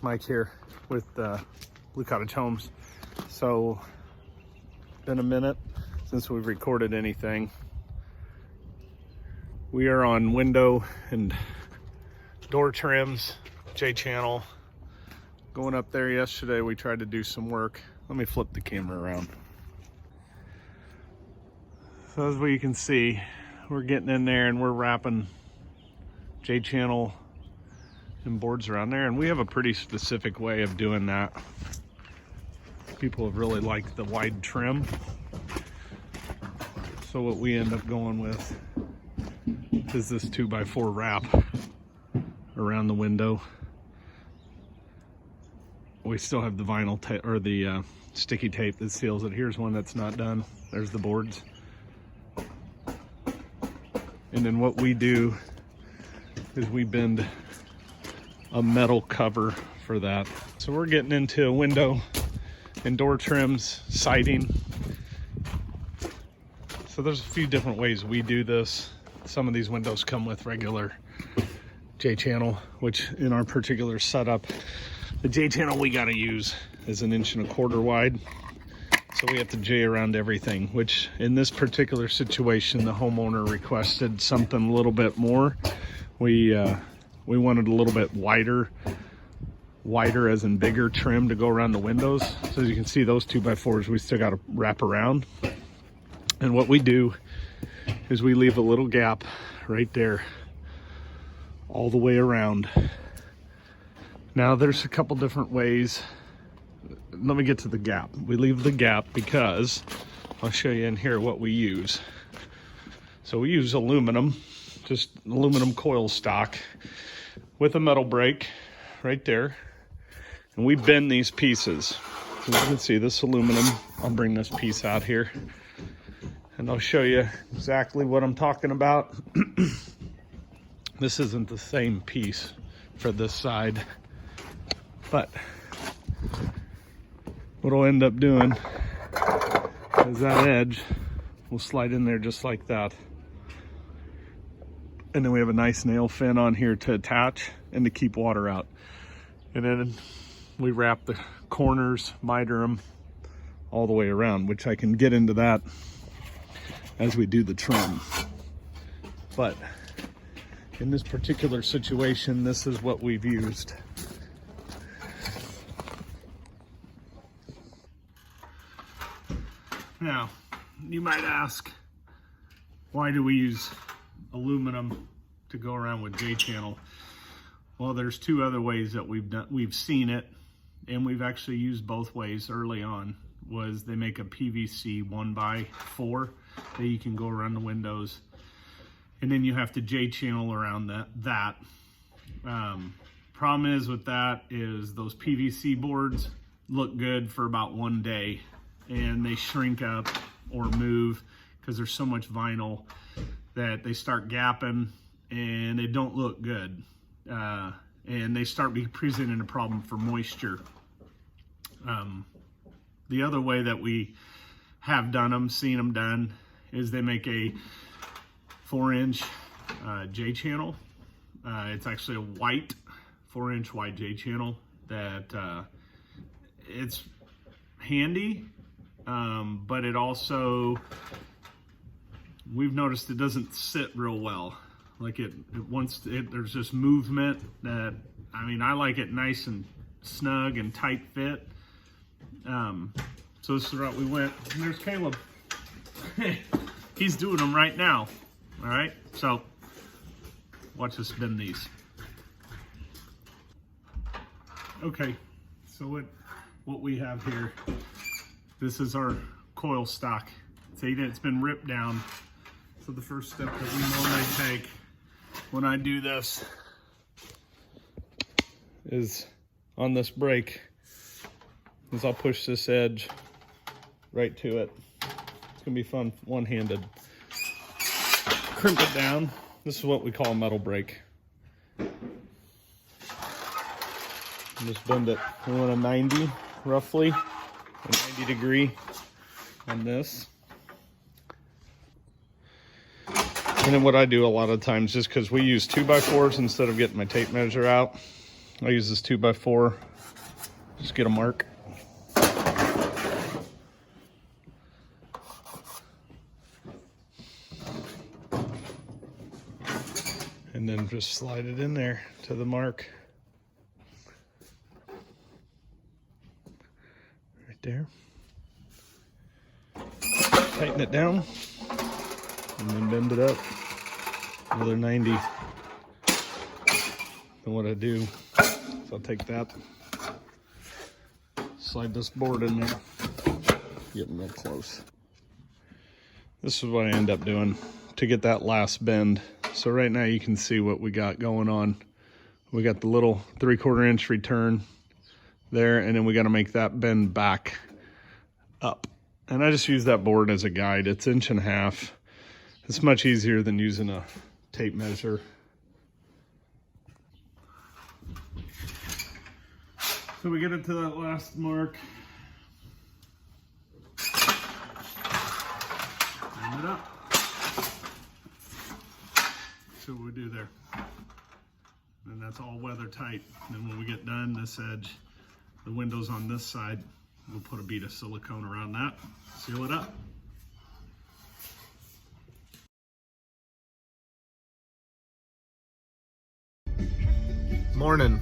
Mike here with Blue Cottage Homes. So, been a minute since we've recorded anything. We are on window and door trims, J-channel. Going up there yesterday, we tried to do some work. Let me flip the camera around. So as you can see, we're getting in there and we're wrapping J-channel and boards around there, and we have a pretty specific way of doing that. People have really liked the wide trim. So what we end up going with is this 2x4 wrap around the window. We still have the vinyl tape or the sticky tape that seals it. Here's one that's not done. There's the boards. And then what we do is we bend a metal cover for that. So we're getting into window and door trims, siding. So there's a few different ways we do this. Some of these windows come with regular J-channel, which in our particular setup, the J-channel we gotta use is 1.25 inches wide. So we have to J around everything, which in this particular situation, the homeowner requested something a little bit more. We wanted a little bit wider as in bigger trim to go around the windows. So as you can see, those 2x4s, we still gotta wrap around. And what we do is we leave a little gap right there all the way around. Now there's a couple different ways. Let me get to the gap. We leave the gap because I'll show you in here what we use. So we use aluminum, just aluminum coil stock with a metal brake right there. And we bend these pieces. So you can see this aluminum. I'll bring this piece out here and I'll show you exactly what I'm talking about. This isn't the same piece for this side, but what I'll end up doing is that edge will slide in there just like that. And then we have a nice nail fin on here to attach and to keep water out. And then we wrap the corners, miter them all the way around, which I can get into that as we do the trim. But in this particular situation, this is what we've used. Now, you might ask, why do we use aluminum to go around with J-channel? Well, there's two other ways that we've seen it, and we've actually used both ways early on. Was they make a PVC 1x4 that you can go around the windows, and then you have to J-channel around that. Problem is with that is those PVC boards look good for about 1 day, and they shrink up or move because there's so much vinyl that they start gapping and they don't look good. And they start presenting a problem for moisture. The other way that we have done them, seen them done, is they make a 4-inch J-channel. It's actually a white 4-inch wide J-channel that it's handy, but it also, we've noticed it doesn't sit real well. Like there's this movement that, I mean, I like it nice and snug and tight fit. So this is the route we went. And there's Caleb. He's doing them right now. All right, so watch us bend these. Okay, so what we have here, this is our coil stock. It's been ripped down. So the first step that we normally take when I do this is on this brake, is I'll push this edge right to it. It's gonna be fun one-handed. Crimp it down. This is what we call a metal brake. And just bend it. We want a 90 roughly, a 90 degree on this. And then what I do a lot of times, just because we use 2x4s instead of getting my tape measure out, I use this 2x4 Just get a mark. And then just slide it in there to the mark. Right there. Tighten it down. And then bend it up. Another 90. And what I do is I'll take that, slide this board in there, getting real close. This is what I end up doing to get that last bend. So right now you can see what we got going on. We got the little 3/4 inch return there, and then we got to make that bend back up. And I just use that board as a guide. It's 1.5 inches. It's much easier than using a tape measure. So we get it to that last mark. Bend it up. See what we do there. And that's all weather tight. And then when we get done, this edge, the windows on this side, we'll put a bead of silicone around that, seal it up. Morning.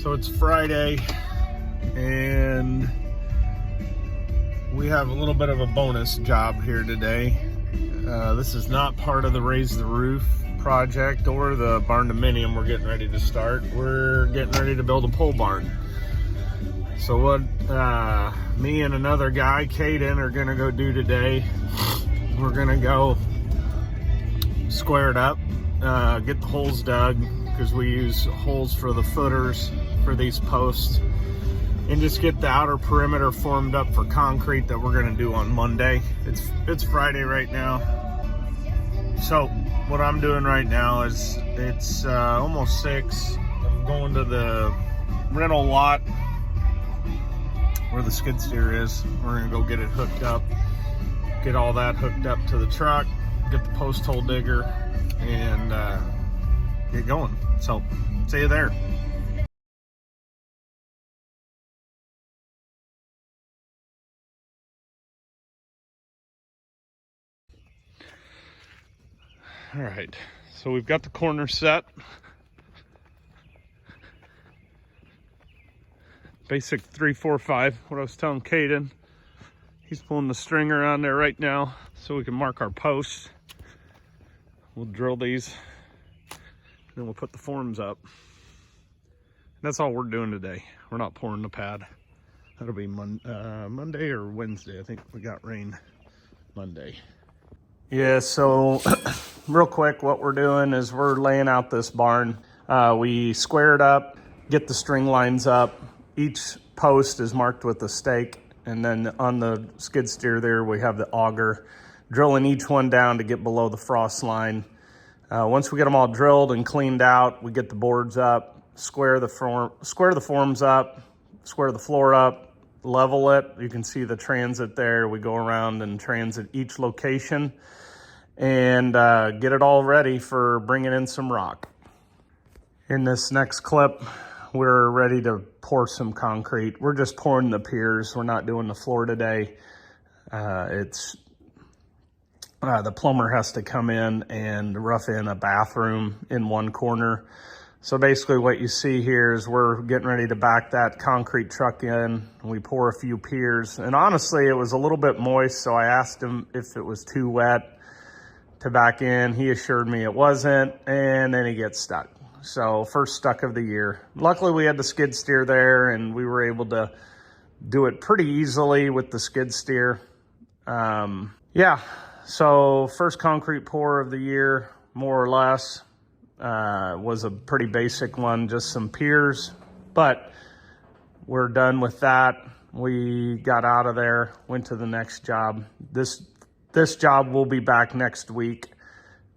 So it's Friday and we have a little bit of a bonus job here today. This is not part of the Raise the Roof project or the barn dominium we're getting ready to start. We're getting ready to build a pole barn. So what me and another guy, Caden, are gonna go do today, we're gonna go square it up, get the holes dug, because we use holes for the footers for these posts, and just get the outer perimeter formed up for concrete that we're gonna do on Monday. It's Friday right now. So what I'm doing right now is it's almost 6. I'm going to the rental lot where the skid steer is. We're gonna go get it hooked up, get all that hooked up to the truck, get the post hole digger, and get going. So see you there. All right, so we've got the corner set. Basic 3, 4, 5, what I was telling Caden. He's pulling the stringer on there right now so we can mark our posts. We'll drill these, and then we'll put the forms up. That's all we're doing today. We're not pouring the pad. That'll be Monday or Wednesday. I think we got rain Monday. Yeah, so real quick, what we're doing is we're laying out this barn. We square it up, get the string lines up. Each post is marked with a stake, and then on the skid steer there, we have the auger, drilling each one down to get below the frost line. Once we get them all drilled and cleaned out, we get the boards up, square the forms up, square the floor up, level it. You can see the transit there. We go around and transit each location and get it all ready for bringing in some rock. In this next clip, we're ready to pour some concrete. We're just pouring the piers. We're not doing the floor today. The plumber has to come in and rough in a bathroom in one corner. So basically what you see here is we're getting ready to back that concrete truck in. We pour a few piers, and honestly, it was a little bit moist, so I asked him if it was too wet to back in. He assured me it wasn't, and then he gets stuck. So first stuck of the year. Luckily we had the skid steer there, and we were able to do it pretty easily with the skid steer. Yeah, so first concrete pour of the year, more or less. Was a pretty basic one, just some piers, but we're done with that. We got out of there, went to the next job. This job will be back next week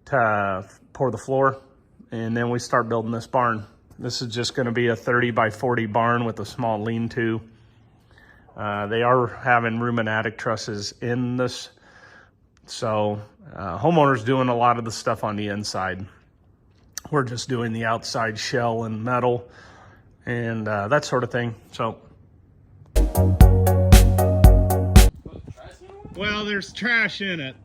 to pour the floor, and then we start building this barn. This is just going to be a 30 by 40 barn with a small lean-to. They are having room and attic trusses in this, so homeowners doing a lot of the stuff on the inside. We're just doing the outside shell and metal. and that sort of thing. So, well, there's trash in it.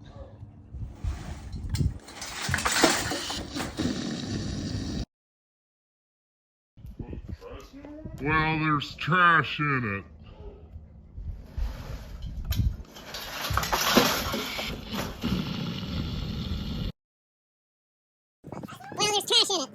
Well, there's trash in it. Well, there's trash in it.